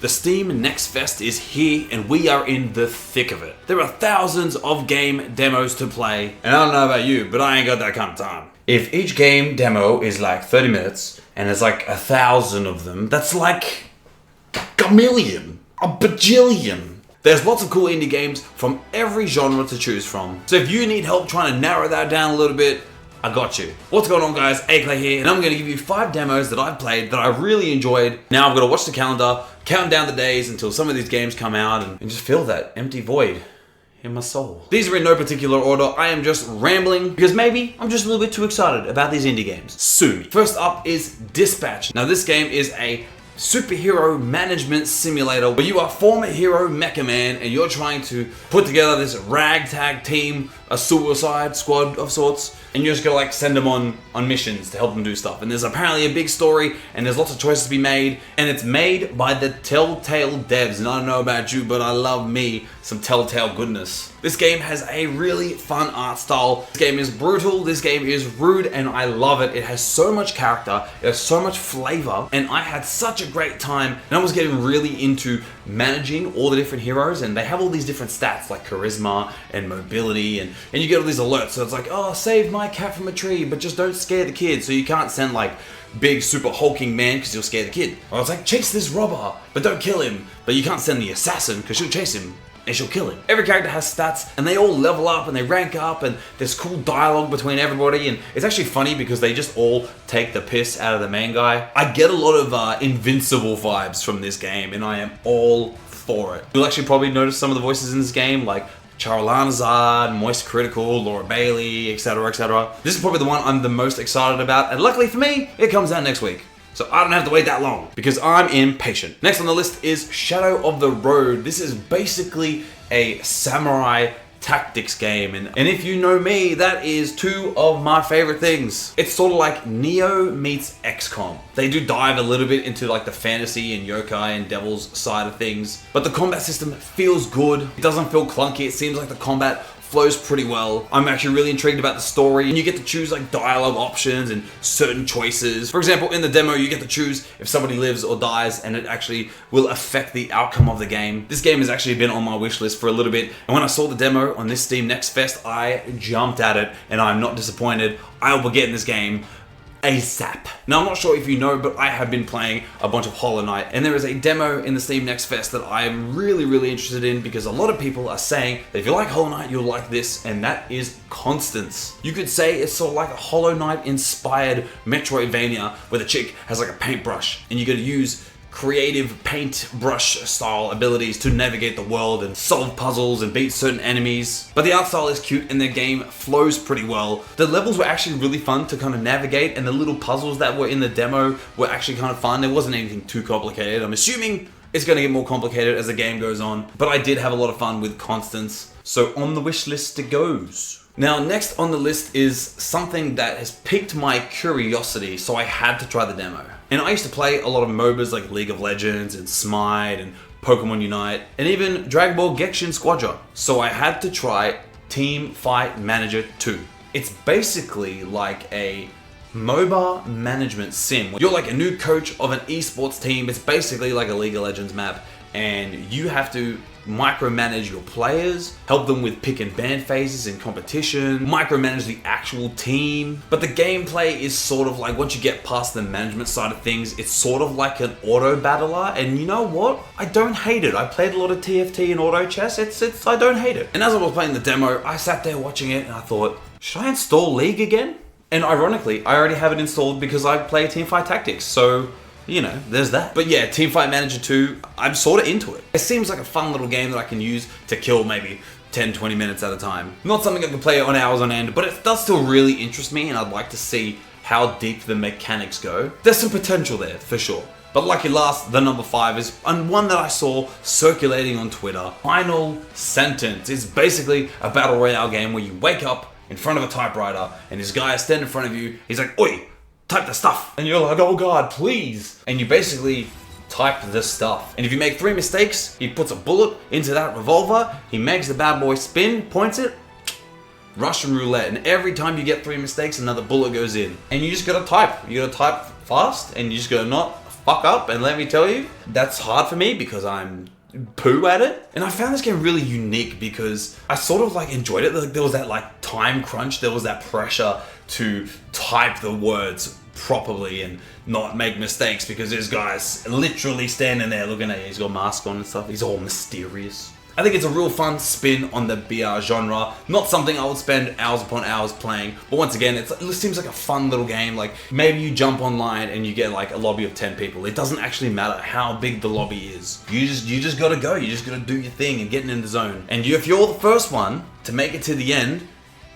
The Steam Next Fest is here and we are in the thick of it. There are thousands of game demos to play, and I don't know about you, but I ain't got that kind of time. If each game demo is like 30 minutes and there's like 1,000 of them, that's like a million, a bajillion. There's lots of cool indie games from every genre to choose from. So if you need help trying to narrow that down a little bit, I got you. What's going on, guys? Aclay here, and I'm going to give you 5 demos that I've played that I really enjoyed. Now I've got to watch the calendar, count down the days until some of these games come out, and just fill that empty void in my soul. These are in no particular order. I am just rambling because maybe I'm just a little bit too excited about these indie games. Sue me. First up is Dispatch. Now this game is a superhero management simulator where you are former hero Mecha Man and you're trying to put together this ragtag team, a suicide squad of sorts, and you're just gonna like send them on missions to help them do stuff. And there's apparently a big story and there's lots of choices to be made, and it's made by the Telltale devs. And I don't know about you, but I love me some Telltale goodness. This game has a really fun art style. This game is brutal, this game is rude, and I love it. It has so much character, it has so much flavor, and I had such a great time. And I was getting really into managing all the different heroes, and they have all these different stats like charisma and mobility, and you get all these alerts. So it's like, oh, save my cat from a tree, but just don't scare the kid. So you can't send like big super hulking man because you'll scare the kid. Or it's like, chase this robber, but don't kill him. But you can't send the assassin because she'll chase him and she'll kill him. Every character has stats and they all level up and they rank up, and there's cool dialogue between everybody, and it's actually funny because they just all take the piss out of the main guy. I get a lot of Invincible vibes from this game, and I am all for it. You'll actually probably notice some of the voices in this game, like Charizard, Moist Critical, Laura Bailey, etc, etc. This is probably the one I'm the most excited about, and luckily for me, it comes out next week. So I don't have to wait that long because I'm impatient. Next on the list is Shadow of the Road. This is basically a samurai tactics game, and if you know me, that is 2 of my favorite things. It's sort of like Neo meets XCOM. They do dive a little bit into like the fantasy and yokai and devils side of things, but the combat system feels good. It doesn't feel clunky. It seems like the combat flows pretty well. I'm actually really intrigued about the story, and you get to choose like dialogue options and certain choices. For example, in the demo, you get to choose if somebody lives or dies, and it actually will affect the outcome of the game. This game has actually been on my wish list for a little bit, and when I saw the demo on this Steam Next Fest, I jumped at it, and I'm not disappointed. I will be getting this game ASAP. Now, I'm not sure if you know, but I have been playing a bunch of Hollow Knight, and there is a demo in the Steam Next Fest that I am really interested in because a lot of people are saying that if you like Hollow Knight, you'll like this, and that is Constance. You could say it's sort of like a Hollow Knight inspired Metroidvania where the chick has like a paintbrush, and you gotta use creative paintbrush style abilities to navigate the world and solve puzzles and beat certain enemies. But the art style is cute and the game flows pretty well. The levels were actually really fun to kind of navigate, and the little puzzles that were in the demo were actually kind of fun. There wasn't anything too complicated. I'm assuming it's going to get more complicated as the game goes on, but I did have a lot of fun with Constance. So on the wish list it goes. Now, next on the list is something that has piqued my curiosity, so I had to try the demo. And I used to play a lot of MOBAs like League of Legends and Smite and Pokemon Unite and even Dragon Ball Genshin Squadron. So I had to try Team Fight Manager 2. It's basically like a MOBA management sim. You're like a new coach of an esports team. It's basically like a League of Legends map, and you have to micromanage your players, help them with pick and ban phases in competition, micromanage the actual team. But the gameplay is sort of like, once you get past the management side of things, it's sort of like an auto battler, and you know what? I don't hate it. I played a lot of TFT and auto chess. I don't hate it. And as I was playing the demo, I sat there watching it and I thought, should I install League again? And ironically, I already have it installed because I play Teamfight Tactics, so you know, there's that. But yeah, Teamfight Manager 2, I'm sort of into it. It seems like a fun little game that I can use to kill maybe 10-20 minutes at a time. Not something I can play on hours on end, but it does still really interest me, and I'd like to see how deep the mechanics go. There's some potential there, for sure. But lucky last, the number 5 is one that I saw circulating on Twitter. Final Sentence. It's basically a battle royale game where you wake up in front of a typewriter, and this guy is standing in front of you. He's like, "Oi, type the stuff." And you're like, "Oh God, please." And you basically type the stuff. And if you make 3 mistakes, he puts a bullet into that revolver, he makes the bad boy spin, points it, Russian roulette. And every time you get 3 mistakes, another bullet goes in. And you just gotta type. You gotta type fast, and you just gotta not fuck up, and let me tell you, that's hard for me because I'm poo at it. And I found this game really unique because I sort of like enjoyed it. There was that like time crunch, there was that pressure to type the words properly and not make mistakes because this guy's literally standing there looking at you. He's got a mask on and stuff. He's all mysterious. I think it's a real fun spin on the BR genre. Not something I would spend hours upon hours playing, but once again, it seems like a fun little game. Like maybe you jump online and you get like a lobby of 10 people. It doesn't actually matter how big the lobby is. You just gotta go. You just gotta do your thing and get in the zone. And if you're the first one to make it to the end,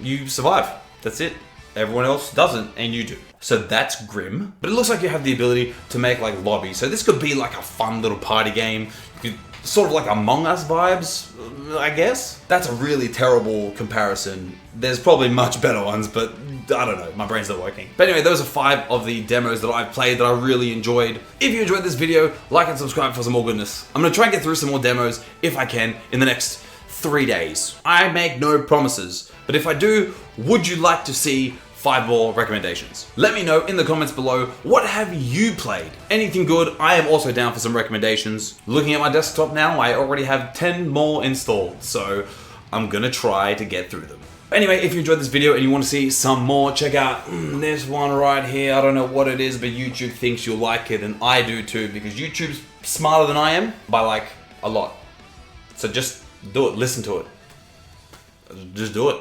you survive. That's it. Everyone else doesn't, and you do. So that's Grim. But it looks like you have the ability to make like lobbies. So this could be like a fun little party game. You could, sort of like Among Us vibes, I guess. That's a really terrible comparison. There's probably much better ones, but I don't know, my brain's not working. But anyway, those are 5 of the demos that I've played that I really enjoyed. If you enjoyed this video, like and subscribe for some more goodness. I'm gonna try and get through some more demos, if I can, in the next 3 days. I make no promises, but if I do, would you like to see 5 more recommendations? Let me know in the comments below, what have you played? Anything good? I am also down for some recommendations. Looking at my desktop now, I already have 10 more installed, so I'm gonna try to get through them. Anyway, if you enjoyed this video and you want to see some more, check out this one right here. I don't know what it is, but YouTube thinks you'll like it, and I do too, because YouTube's smarter than I am by like a lot. So just do it, listen to it. Just do it.